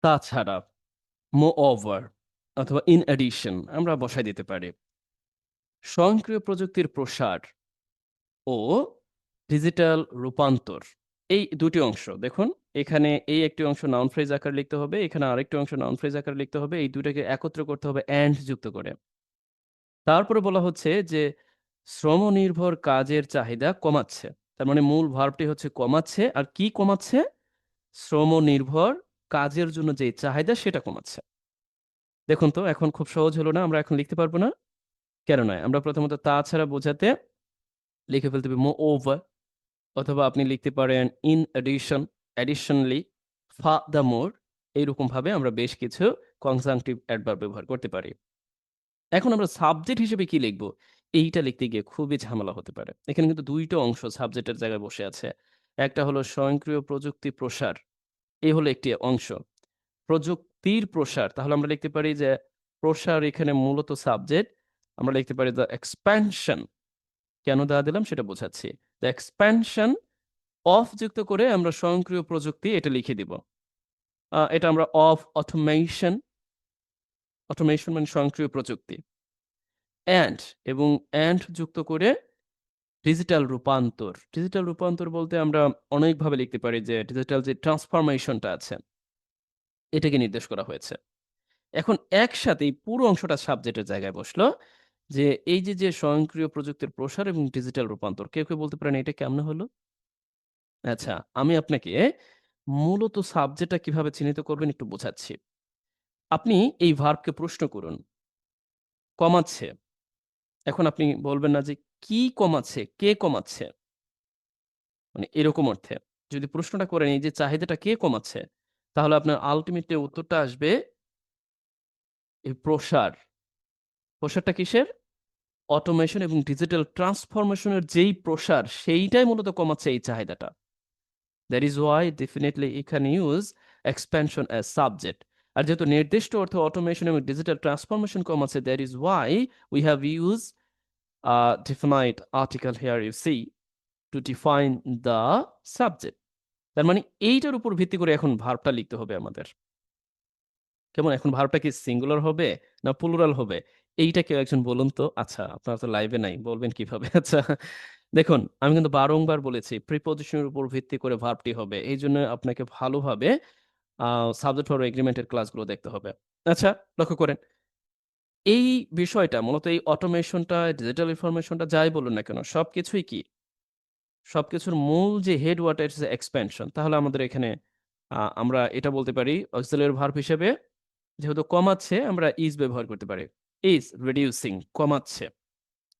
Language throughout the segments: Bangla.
তাছাড়া, moreover অথবা in addition আমরা বসায় দিতে পারি। স্বয়ংক্রিয় প্রযুক্তির প্রসার ও ডিজিটাল রূপান্তর। এই ২ টি অংশ। দেখুন, এখানে এই একটি অংশ নাউন ফ্রেজ আকারে লিখতে হবে, এখানে আরেকটি অংশ নাউন ফ্রেজ আকারে লিখতে হবে। এই ২ টাকে একত্র করতে হবে and যুক্ত করে। তারপরে বলা হচ্ছে যে শ্রমনির্ভর কাজের চাহিদা কমাচ্ছে। তার মানে মূল ভার্বটি হচ্ছে কমাচ্ছে। আর কি কমাচ্ছে? শ্রমনির্ভর কাজের জন্য যে চাহিদা সেটা কমাচ্ছে। দেখুন তো এখন খুব সহজ হলো না? আমরা এখন লিখতে পারব না? কেন নয়? আমরা প্রথমত তাছাড়া বোঝাতে লিখে ফেলতে হবে moreover অথবা আপনি লিখতে পারেন in addition, additionally, furthermore এইরকমভাবে আমরা বেশ কিছু কনজাংটিভ অ্যাডভার্ব ব্যবহার করতে পারি। এখন আমরা সাবজেক্ট হিসেবে কি লিখব? এইটা লিখতে গিয়ে খুবই ঝামেলা হতে পারে। এখানে কিন্তু ২ টা অংশ সাবজেক্টের জায়গায় বসে আছে। একটা হলো স্বয়ংক্রিয় প্রযুক্তি প্রসার। এই হলো একটি অংশ। প্রযুক্তির প্রসার। তাহলে আমরা লিখতে পারি যে প্রসার এখানে মূলত সাবজেক্ট। আমরা লিখতে পারি the expansion কেন দেওয়া দিলাম সেটা বোঝাচ্ছি। The expansion of যুক্ত করে আমরা স্বয়ংক্রিয় প্রযুক্তি এটা লিখে দিব। এটা আমরা of automation, automation মানে স্বয়ংক্রিয় প্রযুক্তি। and এবং and যুক্ত করে ডিজিটাল রূপান্তর। ডিজিটাল রূপান্তর বলতে আমরা অনেকভাবে লিখতে পারি যে ডিজিটাল যে ট্রান্সফরমেশনটা আছে এটাকে নির্দেশ করা হয়েছে। এখন একসাথেই পুরো অংশটা সাবজেক্টের জায়গায় বসলো যে এই যে স্বয়ংক্রিয় প্রযুক্তির প্রসার এবং ডিজিটাল রূপান্তর। কেউ বলতে পারেন এটা কেমনে হলো? আচ্ছা, আমি আপনাকে মূলত সাবজেক্টটা কিভাবে চিহ্নিত করবেন একটু বোঝাচ্ছি। আপনি এই ভার্বকে প্রশ্ন করুন, কমাচ্ছে। এখন আপনি বলবেন না যে কি কমাচ্ছে, কে কমাচ্ছে? মানে এরকম অর্থে। যদি প্রশ্নটা করেন এই যে চাহিদাটা কে কমাচ্ছে? তাহলে আপনার আল্টিমেটলি উত্তরটা আসবে এই প্রসার। প্রসারটা কিসের? অটোমেশন এবং ডিজিটাল ট্রান্সফরমেশন এর যেই প্রসার সেইটাই মূলত কমাচ্ছে এই চাহিদাটা। That is why definitely you can use expansion as subject. আর যেহেতু নির্দিষ্ট অর্থে অটোমেশন এবং ডিজিটাল ট্রান্সফরমেশন কমাচ্ছে that is why we have used a definite article here you see to define the subject. তার মানে এইটার উপর ভিত্তি করে এখন ভার্বটা লিখতে হবে আমাদের। কেমন? এখন ভার্বটা কি সিঙ্গুলার হবে না প্লুরাল হবে? এইটা কেউ একজন বলুন তো। আচ্ছা, আপনারা তো লাইভে নাই। বলবেন কিভাবে? আচ্ছা, দেখুন আমি কিন্তু বারংবার বলেছি প্রিপজিশন এর উপর ভিত্তি করে ভার্বটি হবে। এইজন্য আপনাকে ভালোভাবে আ সাবজেক্ট ভার্ব এগ্রিমেন্ট এর ক্লাসগুলো দেখতে হবে। আচ্ছা, লক্ষ্য করেন। এই বিষয়টা মূলত এই অটোমেশনটা, ডিজিটাল ইনফরমেশনটা যাই বলুন না কেন সবকিছুই কি? সবকিছুর মূল যে হেড ওয়ার্ডটা হচ্ছে এক্সপেনশন। তাহলে আমাদের এখানে আমরা এটা বলতে পারি অক্সিলিয়ারি ভার্ব হিসেবে যেহেতু কমাচ্ছে আমরা is ব্যবহার করতে পারি। is reducing কমাচ্ছে।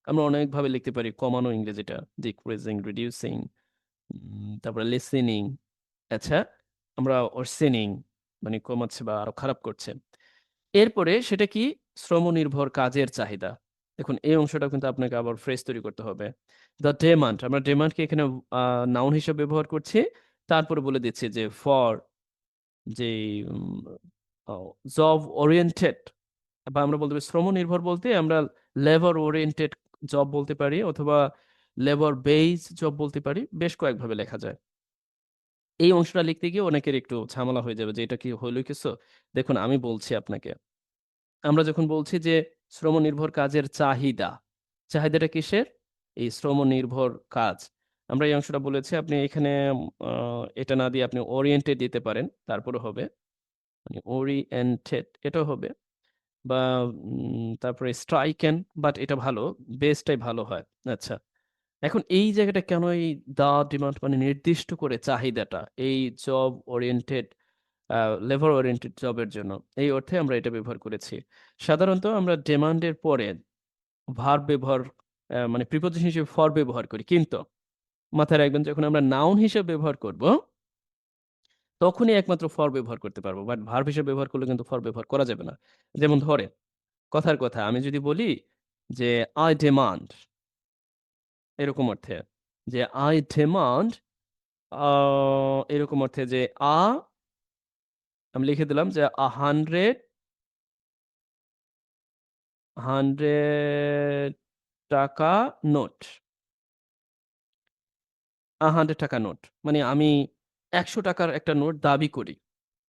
আমরা অনেকভাবে লিখতে পারি কমানো ইংরেজিটা decreasing, reducing তারপরে listening আচ্ছা আমরা worsening মানে কমাচ্ছে বা আরো খারাপ করছে। এরপরে সেটা কি শ্রমনির্ভর কাজের চাহিদা। দেখুন এই অংশটাও কিন্তু আপনাকে আবার ফ্রেজ তৈরি করতে হবে। The demand আমরা demand কে এখানে নাউন হিসেবে ব্যবহার করছি। তারপরে বলে দিচ্ছি যে for যেই ও জব ওরিয়েন্টেড বা আমরা বলতে পারি শ্রমনির্ভর বলতে আমরা লেবার ওরিয়েন্টেড জব বলতে পারি অথবা লেবার বেইস জব বলতে পারি। বেশ কয়েকভাবে লেখা যায়। এই অংশটা লিখতে গিয়ে অনেকের একটু ঝামেলা হয়ে যাবে যে এটা কি হইল কিছু? দেখুন আমি বলছি আপনাকে। আমরা যখন বলছি যে শ্রমনির্ভর কাজের চাহিদা, চাহিদাটা কিসের? এই শ্রমনির্ভর কাজ। আমরা এই অংশটা বলেছি আপনি এখানে আ এটা না দিয়ে আপনি ওরিয়েন্টেড দিতে পারেন। তারপরেও হবে। মানে ওরিয়েন্টেড এটাও হবে। বা তারপরে স্ট্রাইকেন বাট এটা ভালো। বেসটাই ভালো হয়। আচ্ছা। এখন এই জায়গাটা কেন এই দা ডিমান্ড মানে নির্দিষ্ট করে চাহিদাটা এই জব ওরিয়েন্টেড আ লেবার ওরিয়েন্টেড জবের জন্য। এই অর্থে আমরা এটা ব্যবহার করেছি। সাধারণত আমরা ডিমান্ড এর পরে ভার্ব ব্যবহার মানে প্রিপোজিশন হিসেবে ফর ব্যবহার করি। কিন্তু মাথায় রাখবেন যখন আমরা নাউন হিসেবে ব্যবহার করব, তখনই একমাত্র ফর ব্যবহার করতে পারব। বাট ভার্ব হিসেবে ব্যবহার করলে কিন্তু ফর ব্যবহার করা যাবে না। যেমন ধরেন কথার কথা আমি যদি বলি যে, "I demand" এরকম অর্থে। যে, "I demand" আ এরকম অর্থে যে, আমি লিখে দিলাম যে, ৳100 নোট। ৳100 নোট। মানে আমি ৳100 একটা নোট দাবি করি।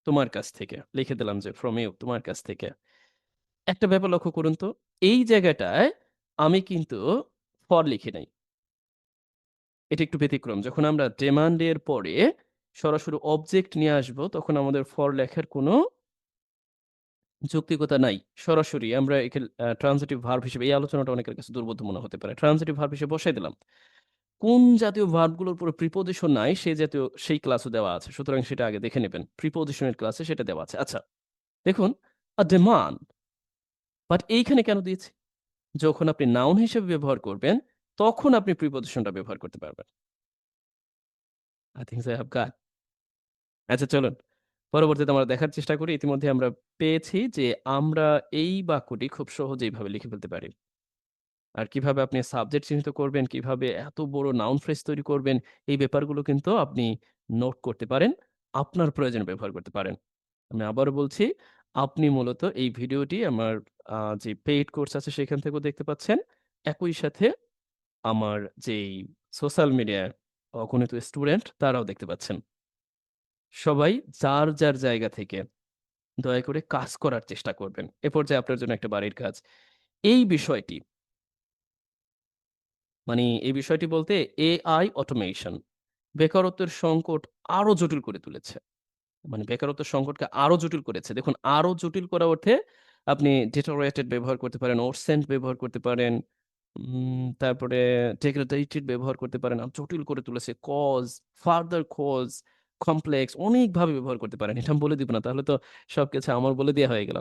তোমার কাছ থেকে। লিখে দিলাম যে from you, তোমার কাছ থেকে। একটা ব্যাপার লক্ষ্য করুন তো, এই জায়গাটায় আমি কিন্তু for লিখি নাই। এটা একটু ব্যতিক্রম। যখন আমরা demand এর পরে সরাসরি অবজেক্ট নিয়ে আসবো, তখন আমাদের for লেখার কোনো যৌক্তিকতা নাই। সরাসরি আমরা একে ট্রান্সিটিভ ভার্ব হিসেবে এই আলোচনাটা অনেকের কাছে দুর্বোধ্য মনে হতে পারে। ট্রান্সিটিভ ভার্ব হিসেবে বসাই দিলাম। কোন জাতীয় ভার্বগুলোর উপরে প্রিপোজিশন নাই সেই ক্লাসও দেওয়া আছে। সুতরাং সেটা আগে দেখে নেবেন। প্রিপোজিশনের ক্লাসে সেটা দেওয়া আছে। আচ্ছা, দেখুন a demand, বাট এইখানে কেন দিয়েছি? যখন আপনি নাউন হিসেবে ব্যবহার করবেন, তখন আপনি প্রিপোজিশনটা ব্যবহার করতে পারবেন। I think so I have got. আচ্ছা চলুন, পরবর্তীতে আমরা দেখার চেষ্টা করি। ইতিমধ্যে আমরা পেয়েছি যে আমরা এই বাক্যটি খুব সহজেই এভাবে লিখে ফেলতে পারি। আর কিভাবে আপনি সাবজেক্ট চিহ্নিত করবেন, কিভাবে এত বড় নাউন ফ্রেজ তৈরি করবেন, এই ব্যাপারগুলো কিন্তু আপনি নোট করতে পারেন। আপনার প্রয়োজনে ব্যবহার করতে পারেন। আমি আবারও বলছি, আপনি মূলত এই ভিডিওটি আমার যে পেইড কোর্স আছে সেখান থেকেও দেখতে পাচ্ছেন। একই সাথে আমার যেই সোশ্যাল মিডিয়ায় অগণিত স্টুডেন্ট তারাও দেখতে পাচ্ছেন। সবাই যার জায়গা থেকে দয়া করে কাজ করার চেষ্টা করবেন। এ পর্যায়ে আপনার জন্য একটা বাড়ির কাজ। এই বিষয়টি এই বিষয়টি বলতে AI অটোমেশন বেকারত্বের সংকট আরো জটিল করে তুলেছে। বেকারত্বের সংকটকে আরো জটিল করেছে। দেখুন, আরো জটিল করা অর্থে আপনি deteriorated ব্যবহার করতে পারেন, worsened ব্যবহার করতে পারেন। তারপরে degraded ব্যবহার করতে পারেন। জটিল করে তুলেছে cause, further cause, complex অনেকভাবে ব্যবহার করতে পারেন। এটা আমি বলে দিব না। তাহলে তো সবকিছু আমার বলে দেয়া হয়ে গেল।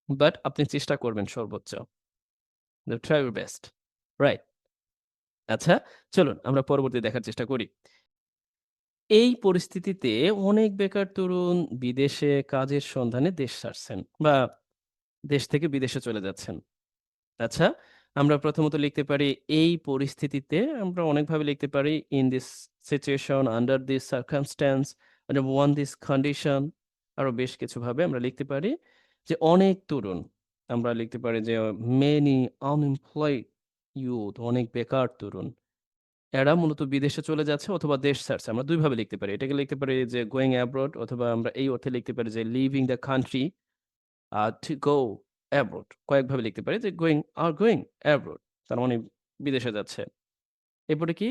বাট আপনি চেষ্টা করবেন সর্বোচ্চ। Try your best. রাইট? আচ্ছা, চলুন আমরা পরবর্তী দেখার চেষ্টা করি। এই পরিস্থিতিতে অনেক বেকার তরুণ বিদেশে কাজের সন্ধানে দেশ ছাড়ছেন বা দেশ থেকে বিদেশে চলে যাচ্ছেন। আচ্ছা, আমরা প্রথমত লিখতে পারি এই পরিস্থিতিতে আমরা অনেকভাবে লিখতে পারি in this situation, under this circumstance, মানে on this condition, আরো বেশ কিছুভাবে আমরা লিখতে পারি যে অনেক তরুণ। আমরা লিখতে পারি যে many unemployed youth, অনেক বেকার তরুণ। এরা মূলত বিদেশে চলে যাচ্ছে অথবা দেশ ছাড়ছে। আমরা ২ ভাবে লিখতে পারি। এটাকে লিখতে পারি যে going abroad, অথবা আমরা এই অর্থে লিখতে পারি যে leaving the country to go abroad. কয়েকভাবে লিখতে পারি যে going abroad, তার মানে বিদেশে যাচ্ছে। এরপরে কি?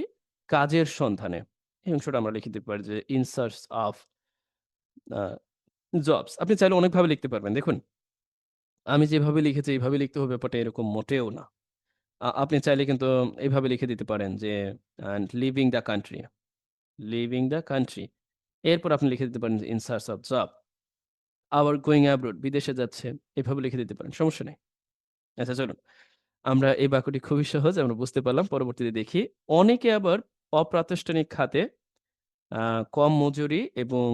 কাজের সন্ধানে। এই অংশটা আমরা লিখে দিতে পারি যে in search of a jobs. আপনি চাইলে অনেকভাবে লিখতে পারবেন। দেখুন, আমি যেভাবে লিখেছি এইভাবে লিখতে হবে ব্যাপারটা এরকম মোটেও না। আপনি চাইলে কিন্তু এভাবে লিখে দিতে পারেন যে and leaving the country. এরপর আপনি লিখে দিতে পারেন যে in search of job. আবার going abroad, বিদেশে যাচ্ছে। এভাবে লিখে দিতে পারেন। সমস্যা নেই। আচ্ছা চলুন। আমরা এই বাক্যটি খুবই সহজ, আমরা বুঝতে পারলাম। পরবর্তীতে দেখি। অনেকে আবার অপ্রাতিষ্ঠানিক খাতে আ কম মজুরি এবং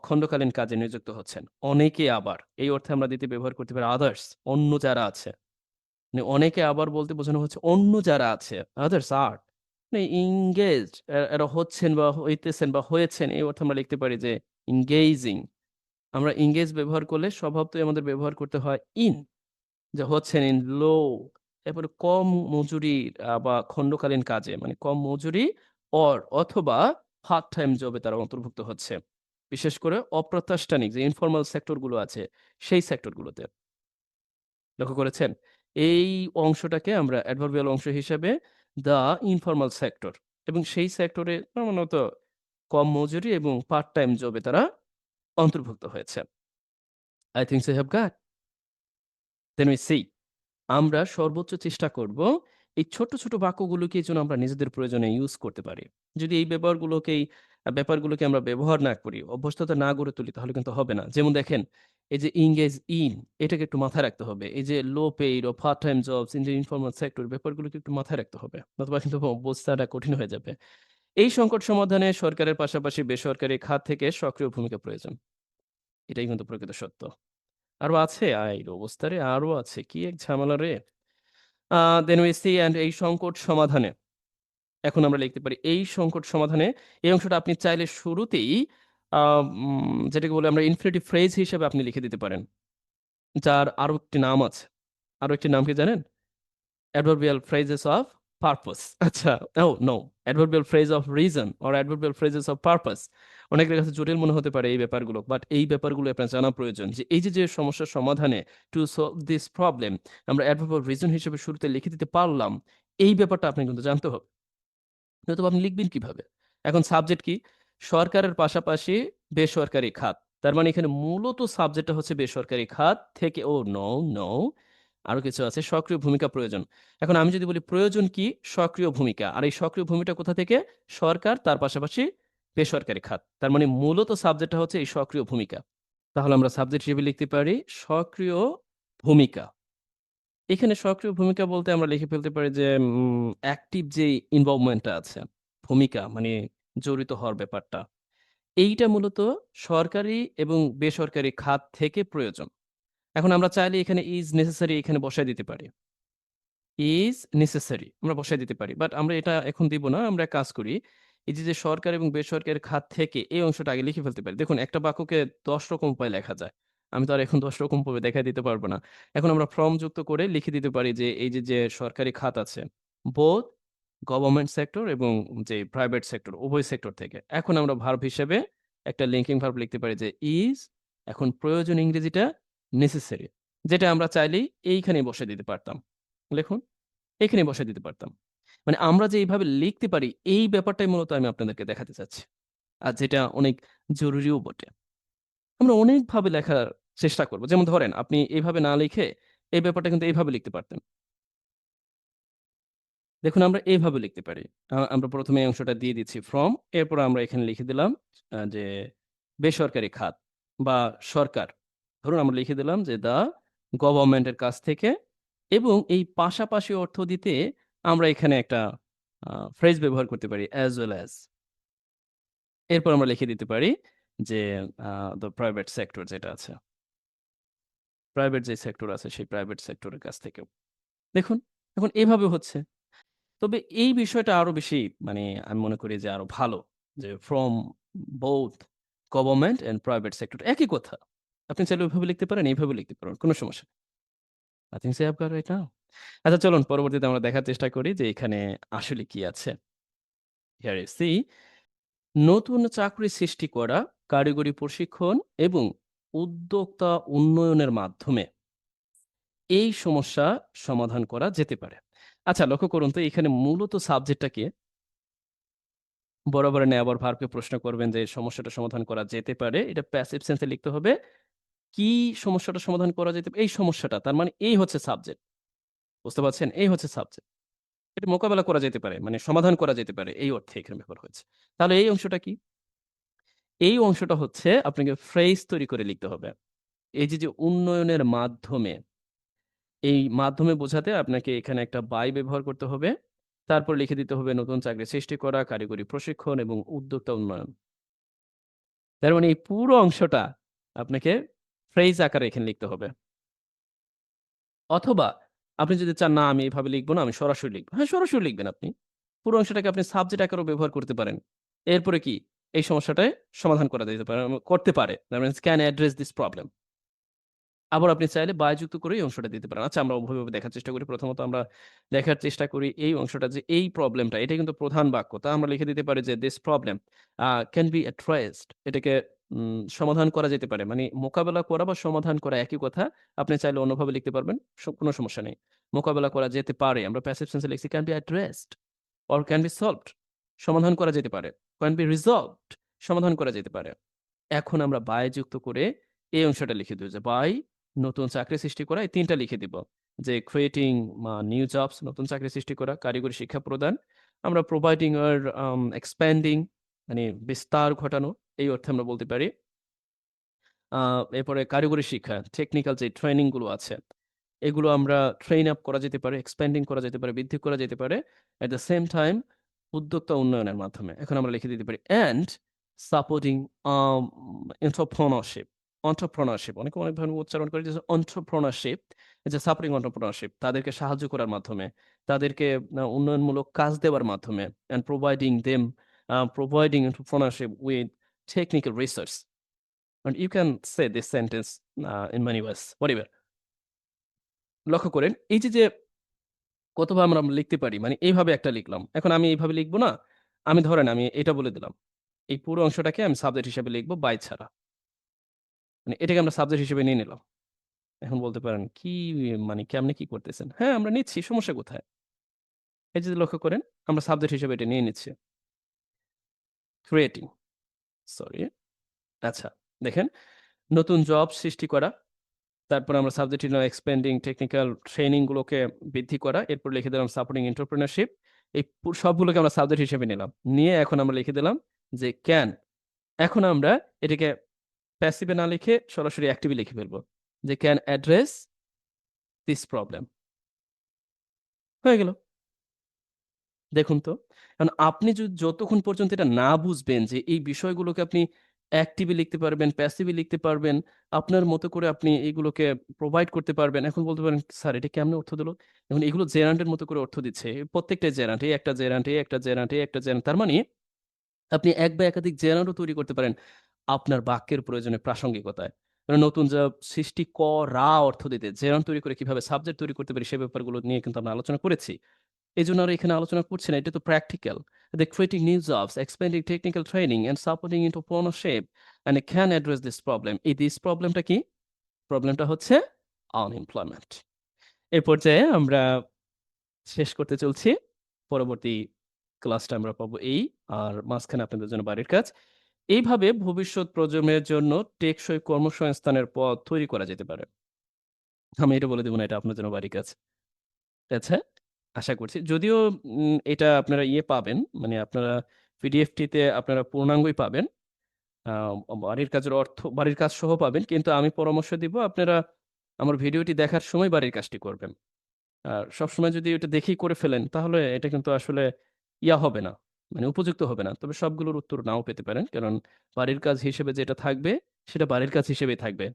খণ্ডকালীন কাজে নিযুক্ত হচ্ছেন। অনেকে আবার, এই অর্থে আমরা ব্যবহার করতে পারি others, অন্য যারা আছে। অনেকে আবার বলতে বোঝানো হচ্ছে অন্য যারা আছে, others are, engaged, এরা হচ্ছেন বা হইতেছেন বা হয়েছেন, এই অর্থে আমরা লিখতে পারি যে engaging। আমরা engage ব্যবহার করলে স্বভাবতই আমাদের ব্যবহার করতে হয় in, যে হচ্ছেন in low, এরপরে কম মজুরির বা খণ্ডকালীন কাজে, কম মজুরি অথবা পার্ট টাইম জবে তারা অন্তর্ভুক্ত হচ্ছে। বিশেষ করে অপ্রাতিষ্ঠানিক যে ইনফরমাল সেক্টর গুলো আছে, সেই সেক্টর গুলোতে। লক্ষ্য করেছেন? এই অংশটাকে আমরা অ্যাডভার্বিয়াল অংশ হিসেবে দ্য ইনফরমাল সেক্টর, এবং সেই সেক্টরে প্রধানত কম মজুরি এবং পার্ট টাইম জবে তারা অন্তর্ভুক্ত হয়েছে। I think so you have got. Then we see. আমরা সর্বোচ্চ চেষ্টা করব এই ছোট বাক্যগুলোকে যেন আমরা নিজেদের প্রয়োজনে ইউজ করতে পারি। যদি এই ব্যাপারগুলোকে আমরা ব্যবহার না করি, অভ্যস্ততা না গড়ে তুলি, তাহলে কিন্তু হবে না। যেমন দেখেন, এই যে engage in, এটাকে একটু মাথায় রাখতে হবে। এই যে low paid or part time jobs in the informal sector, ব্যাপারগুলোকে একটু মাথায় রাখতে হবে। নতুবা কিন্তু অবস্থাটা কঠিন হয়ে যাবে। এই সংকট সমাধানে সরকারের পাশাপাশি বেসরকারি খাত থেকে সক্রিয় ভূমিকা প্রয়োজন। এটাই কিন্তু প্রকৃত সত্য। আরো আছে, আইর অবস্থা রে, আরো আছে। কি এক ঝামেলা রে! আ then we see, and এই সংকট সমাধানে। এখন আমরা লিখতে পারি এই সংকট সমাধানে, এই অংশটা আপনি চাইলে শুরুতেই আ যেটাকে বলে আমরা infinitive phrase হিসেবে আপনি লিখে দিতে পারেন। যার আরো একটি নাম আছে। আরো একটি নাম কি জানেন? Adverbial phrases of purpose. আচ্ছা, oh no, adverbial phrase of reason or adverbial phrases of purpose. অনেকের কাছে জটিল মনে হতে পারে এই ব্যাপারগুলো, বাট এই ব্যাপারগুলো আপনার জানা প্রয়োজন যে এই যে সমস্যার সমাধানে টু সলভ দিস প্রবলেম আমরা অ্যাডভার্ব অফ রিজন হিসেবে শুরুতে লিখে দিতে পারলাম, এই ব্যাপারটা আপনাকে কিন্তু জানতে হবে। নতুবা আপনি লিখবেন কিভাবে? এখন সাবজেক্ট কি? সরকারের পাশাপাশি বেসরকারি খাত। তার মানে এখানে মূলত সাবজেক্টটা হচ্ছে বেসরকারি খাত থেকে, ও নো, নো, আরো কিছু আছে, সক্রিয় ভূমিকা প্রয়োজন। এখন আমি যদি বলি প্রয়োজন কি? সক্রিয় ভূমিকা। আর এই সক্রিয় ভূমিকা কোথা থেকে? সরকার, তার পাশাপাশি বেসরকারি খাত। তার মানে মূলত সাবজেক্টটা হচ্ছে এই সক্রিয় ভূমিকা। তাহলে আমরা সাবজেক্ট হিসেবে লিখতে পারি সক্রিয় ভূমিকা। এখানে সক্রিয় ভূমিকা বলতে আমরা লিখে ফেলতে পারি যে অ্যাক্টিভ যে ইনভলভমেন্টটা আছে, ভূমিকা মানে জড়িত হওয়ার ব্যাপারটা। এইটা মূলত সরকারি এবং বেসরকারি খাত থেকে প্রয়োজন। এখন আমরা চাইলে এখানে ইজ নেসেসারি এখানে বসায় দিতে পারি। ইজ নেসেসারি আমরা বসায় দিতে পারি। বাট আমরা এটা এখন দিব না। আমরা এক কাজ করি। এই যে সরকার এবং বেসরকারি খাত থেকে এই অংশটা আগে লিখে ফেলতে পারি। দেখুন একটা বাক্যকে ১০ রকম উপায়ে লেখা যায়। আমি তো আর এখন ১০ রকম ভাবে দেখায় দিতে পারব না। এখন আমরা ফ্রম যুক্ত করে লিখে দিতে পারি যে এই যে সরকারি খাত আছে, বোথ গভর্নমেন্ট সেক্টর এবং যে প্রাইভেট সেক্টর উভয় সেক্টর থেকে। এখন আমরা ভার্ব হিসেবে একটা লিঙ্কিং ভার্ব লিখতে পারি যে ইজ, এখন প্রয়োজন ইংরেজিটা নেসেসারি। যেটা আমরা চাইলেই এইখানেই বসায় দিতে পারতাম। লিখুন। এখানেই বসায় দিতে পারতাম। মানে আমরা যে এইভাবে লিখতে পারি এই ব্যাপারটাই মূলত আমি আপনাদেরকে দেখাতে চাচ্ছি। আর যেটা অনেক জরুরিও বটে। আমরা অনেকভাবে লেখার চেষ্টা করব। যেমন ধরেন আপনি এভাবে না লিখে এই ব্যাপারটা কিন্তু এইভাবে লিখতে পারতেন। দেখুন আমরা এইভাবে লিখতে পারি। আমরা ১ম এ এই অংশটা দিয়ে দিচ্ছি ফ্রম, এরপর আমরা এখানে লিখে দিলাম যে বেসরকারি খাত বা সরকার। ধরুন আমরা লিখে দিলাম যে দ্যা গভর্নমেন্ট এর কাছ থেকে, এবং এই পাশাপাশি অর্থ দিতে আমরা এখানে একটা ফ্রেজ ব্যবহার করতে পারি as well as। এরপর আমরা লিখে দিতে পারি যে দ্যা প্রাইভেট সেক্টর যেটা আছে। প্রাইভেট যে সেক্টর আছে সেই প্রাইভেট সেক্টরের কাছ থেকেও। দেখুন এখন এভাবে হচ্ছে। তবে এই বিষয়টা আরো বেশি মানে আমি মনে করি যে আরো ভালো। যে from both government and private sector একই কথা। আপনি চাইলে ওইভাবে লিখতে পারেন, এইভাবে লিখতে পারেন। কোন সমস্যা নেই। I think so I have got right now. আচ্ছা চলুন পরবর্তীতে আমরা দেখার চেষ্টা করি যে এখানে আসলে কি আছে। Here you see, নতুন চাকরি সৃষ্টি করা, কারিগরি প্রশিক্ষণ এবং উদ্যোক্তা উন্নয়নের মাধ্যমে এই সমস্যা সমাধান করা যেতে পারে। আচ্ছা লক্ষ্য করুন তো এখানে মূলত সাবজেক্টটা কি? বরাবর নেয়াবর ভার্বকে প্রশ্ন করবেন যে সমস্যাটা সমাধান করা যেতে পারে। এটা প্যাসিভ সেন্সে লিখতে হবে। কি সমস্যাটা সমাধান করা যেতে এই সমস্যাটা তার মানে এই হচ্ছে সাবজেক্ট। বুঝতে পারছেন? এই হচ্ছে সাবজেক্ট। এটা মোকাবেলা করা যেতে পারে। মানে সমাধান করা যেতে পারে। এই অর্থে এখানে ব্যবহার হয়েছে। তাহলে এই অংশটা কি? এই অংশটা হচ্ছে আপনাকে ফ্রেজ তৈরি করে লিখতে হবে। এই যে উন্নয়নের মাধ্যমে, এই মাধ্যমে বোঝাতে আপনাকে এখানে একটা বাই ব্যবহার করতে হবে। তারপর লিখে দিতে হবে নতুন চাকরি সৃষ্টি করা, কারিগরি প্রশিক্ষণ এবং উদ্যোক্তা উন্নয়ন। তার মানে এই পুরো অংশটা আপনাকে ফ্রেজ আকারে এখানে লিখতে হবে। অথবা আপনি যদি চান না আমি এভাবে লিখব না, আমি সরাসরি লিখব। হ্যাঁ, সরাসরি লিখবেন আপনি। পুরো অংশটাকে আপনি সাবজেক্ট আকারেও ব্যবহার করতে পারেন। এরপরে কি? এই সমস্যাটায় সমাধান করা যেতে পারে করতে পারে। That means can address this problem. আবার আপনি চাইলে বাই যুক্ত করে এই অংশটা দিতে পারেন। আচ্ছা আমরা ওভাবে দেখার চেষ্টা করি। প্রথমত আমরা দেখার চেষ্টা করি এই অংশটা যে এই প্রবলেমটা এটা কিন্তু প্রধান বাক্য। তা আমরা লিখে দিতে পারি যে this problem can be addressed. এটাকে সমাধান করা যেতে পারে। মানে মোকাবেলা করা বা সমাধান করা একই কথা। আপনি চাইলে অন্যভাবে লিখতে পারবেন। কোনো সমস্যা নেই। মোকাবেলা করা যেতে পারে। আমরা প্যাসিভ টেন্সে লিখছি can be addressed or can be solved. সমাধান করা যেতে পারে। Can be resolved. সমাধান করা যেতে পারে। এখন আমরা বাই যুক্ত করে এই অংশটা লিখে দেব যে বাই নতুন চাকরি সৃষ্টি করা, এই ৩ টা লিখে দিব। যে ক্রিয়েটিং নিউ জবস নতুন চাকরি সৃষ্টি করা, কারিগরি শিক্ষা প্রদান। আমরা প্রোভাইডিং অর এক্সপ্যান্ডিং মানে বিস্তার ঘটানো এই অর্থে আমরা বলতে পারি। আ এরপরে কারিগরি শিক্ষা টেকনিক্যাল যে ট্রেনিং গুলো আছে, এগুলো আমরা ট্রেন আপ করা যেতে পারে, এক্সপ্যান্ডিং করা যেতে পারে, বৃদ্ধি করা যেতে পারে। এট দ্য সেম টাইম উদ্যোক্তা উন্নয়নের মাধ্যমে। এখন আমরা লিখে দিতে পারি and supporting um entrepreneurship. Entrepreneurship অনেকে অনেকভাবে উচ্চারণ করে যে এন্টারপ্রেনিউরশিপ, এই যে সাপোর্টিং এন্টারপ্রেনিউরশিপ তাদেরকে সাহায্য করার মাধ্যমে, তাদেরকে উন্নয়নমূলক কাজ দেওয়ার মাধ্যমে and providing them providing entrepreneurship with technical resource. And you can say this sentence in many ways. Whatever. লক্ষ্য করেন এই যে কতভাবে আমরা লিখতে পারি মানে এইভাবে একটা লিখলাম। এখন আমি এইভাবে লিখব না। আমি ধরেন আমি এটা বলে দিলাম। এই পুরো অংশটাকে আমি সাবজেক্ট হিসেবে লিখব বাই ছাড়া। মানে এটাকে আমরা সাবজেক্ট হিসেবে নিয়ে নিলাম। এখন বলতে পারেন কি মানে কেমনে কি করতেছেন? হ্যাঁ, আমরা নিচ্ছি সমস্যা কোথায়? এই যে লক্ষ্য করেন আমরা সাবজেক্ট হিসেবে এটা নিয়ে নিচ্ছি। Creating sorry. আচ্ছা দেখেন নতুন জব সৃষ্টি করা। তারপর আমরা সাবজেক্ট নিলাম এক্সপেন্ডিং টেকনিক্যাল ট্রেনিং গুলোকে বৃদ্ধি করা। এরপর লিখে দিলাম সাপোর্টিং এন্টারপ্রেনারশিপ। এই সবগুলোকে আমরা সাবজেক্ট হিসেবে নিলাম। নিয়ে এখন আমরা লিখে দিলাম যে ক্যান। এখন আমরা এটাকে প্যাসিভ এ না লিখে সরাসরি অ্যাক্টিভে লিখে ফেলব। যে ক্যান অ্যাড্রেস দিস প্রবলেম। হয়ে গেল। দেখুন তো। কারণ আপনি যতক্ষণ পর্যন্ত এটা না বুঝবেন যে এই বিষয়গুলোকে আপনি অ্যাক্টিভে লিখতে পারবেন, প্যাসিভে লিখতে পারবেন, আপনার মতো করে আপনি এগুলোকে প্রোভাইড করতে পারবেন। এখন বলতে পারেন, "স্যার এটা কেমনে অর্থ দিল?" এখন এগুলো জেরান্ডের মতো করে অর্থ দিচ্ছে। প্রত্যেকটাই জেরান্ড। এই একটা জেরান্ড, এই একটা জেরান্ড, এই একটা জেরান্ড। তার মানে আপনি এক বা একাধিক জেরান্ডও তৈরি করতে পারেন আপনার বাক্যের প্রয়োজনে প্রাসঙ্গিকতায়। মানে নতুন সৃষ্টি করা অর্থ দিতে জেরান্ড তৈরি করে কিভাবে সাবজেক্ট তৈরি করতে পারি সে ব্যাপারগুলো নিয়ে কিন্তু আমরা আলোচনা করেছি। এজন্য আর এখানে আলোচনা করছি না। এটা তো practical. The creating new jobs, expanding technical training and supporting entrepreneurship and can address this problem. এই this প্রবলেমটা কি? প্রবলেমটা হচ্ছে আনএমপ্লয়মেন্ট। এই পর্যায়ে আমরা শেষ করতে চলছি। পরবর্তী ক্লাসটা আমরা পাবো এই। আর মাঝখানে আপনাদের জন্য বাড়ির কাজ। এইভাবে ভবিষ্যৎ প্রজন্মের জন্য টেকসই কর্মসংস্থানের পথ তৈরি করা যেতে পারে। আমি এটা বলে দিব না এটা আপনার জন্য বাড়ির কাজ। আচ্ছা, আশা করছি। যদিও এটা আপনারা পাবেন, মানে আপনারা পিডিএফটিতে আপনারা পূর্ণাঙ্গই পাবেন। আ বাড়ির কাজের অর্থ বাড়ির কাজ সহ পাবেন। কিন্তু আমি পরামর্শ দিব আপনারা আমার ভিডিওটি দেখার সময় বাড়ির কাজটি করবেন। আর সবসময় যদি ওটা দেখেই করে ফেলেন তাহলে এটা কিন্তু আসলে হবে না। মানে উপযুক্ত হবে না। তবে সবগুলোর উত্তর নাও পেতে পারেন। কারণ বাড়ির কাজ হিসেবে যেটা থাকবে সেটা বাড়ির কাজ হিসেবেই থাকবে।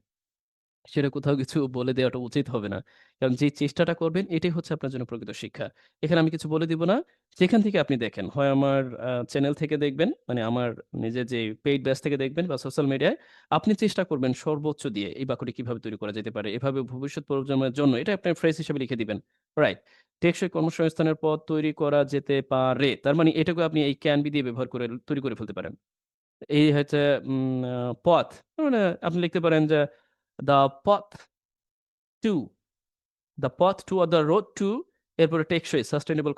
সেটা কোথাও কিছু বলে দেওয়াটা উচিত হবে না। কারণ যে চেষ্টাটা করবেন এটাই হচ্ছে আপনার জন্য প্রকৃত শিক্ষা। এখানে আমি কিছু বলে দিব না। যেখান থেকে আপনি দেখেন, হয় আমার চ্যানেল থেকে দেখবেন, মানে আমার নিজের যে পেইড ব্যাচ থেকে দেখবেন বা সোশ্যাল মিডিয়ায় আপনি চেষ্টা করবেন সর্বোচ্চ দিয়ে এই বাক্যটি কিভাবে তৈরি করা যেতে পারে। এভাবে ভবিষ্যৎ প্রজন্মের জন্য এটা আপনি ফ্রেজ হিসেবে লিখে দিবেন। রাইট। টেকসই কর্মসংস্থানের পথ তৈরি করা যেতে পারে। তার মানে এটাকেও আপনি এই ক্যান বি দিয়ে ব্যবহার করে তৈরি করে ফেলতে পারেন। এই হচ্ছে পথ। মানে আপনি লিখতে পারেন যে the path to, the path to or the road to এরপরে টেকসই সাস্টেইনেবল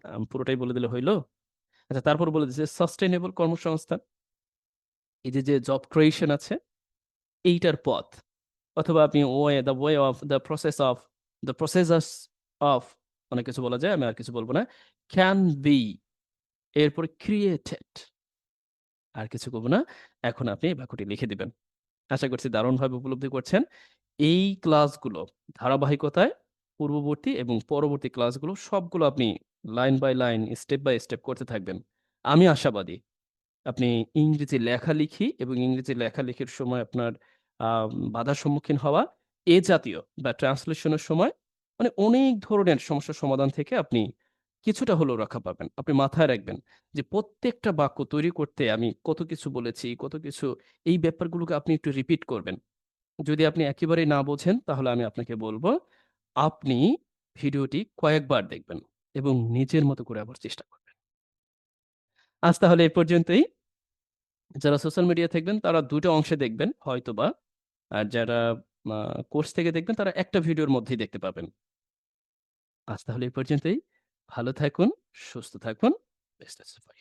আমি পুরোটাই বলে দিলে হইল? আচ্ছা তারপর বলে দিচ্ছি সাস্টেইনেবল কর্মসংস্থান। এই যে জব ক্রিয়েশন আছে এইটার পথ। অথবা আপনি the way of the process of the processes of অনেক কিছু বলা যায়। আমি আর কিছু বলব না। ক্যান বি এরপরে ক্রিয়েটেড আর কিছু করব না। এখন আপনি এই বাক্যটি লিখে দিবেন। আশা করছি দারুণভাবে উপলব্ধি করছেন। এই ক্লাসগুলো ধারাবাহিকতায় পূর্ববর্তী এবং পরবর্তী ক্লাসগুলো সবগুলো আপনি line by line, step by step করতে থাকবেন। আমি আশাবাদী আপনি ইংরেজি লেখালেখি এবং ইংরেজি লেখালেখির সময় আপনার বাধার সম্মুখীন হওয়া এ জাতীয় বা ট্রান্সলেশন এর সময় মানে অনেক ধরনের সমস্যার সমাধান থেকে আপনি কিছুটা হলেও রক্ষা পাবেন। আপনি মাথায় রাখবেন যে প্রত্যেকটা বাক্য তৈরি করতে আমি কত কিছু বলেছি, কত কিছু এই ব্যাপারগুলোকে আপনি একটু রিপিট করবেন। যদি আপনি একেবারেই না বোঝেন তাহলে আমি আপনাকে বলব, আপনি ভিডিওটি কয়েকবার দেখবেন এবং নিজের মতো করে আবার চেষ্টা করবেন। আজ তাহলে এ পর্যন্তই। যারা সোশ্যাল মিডিয়ায় থাকবেন তারা ২ টা অংশে দেখবেন হয়তোবা। আর যারা আ কোর্স থেকে দেখবেন তারা একটা ভিডিওর মধ্যেই দেখতে পাবেন। আজ তাহলে এই পর্যন্তই। ভালো থাকুন, সুস্থ থাকুন। Best of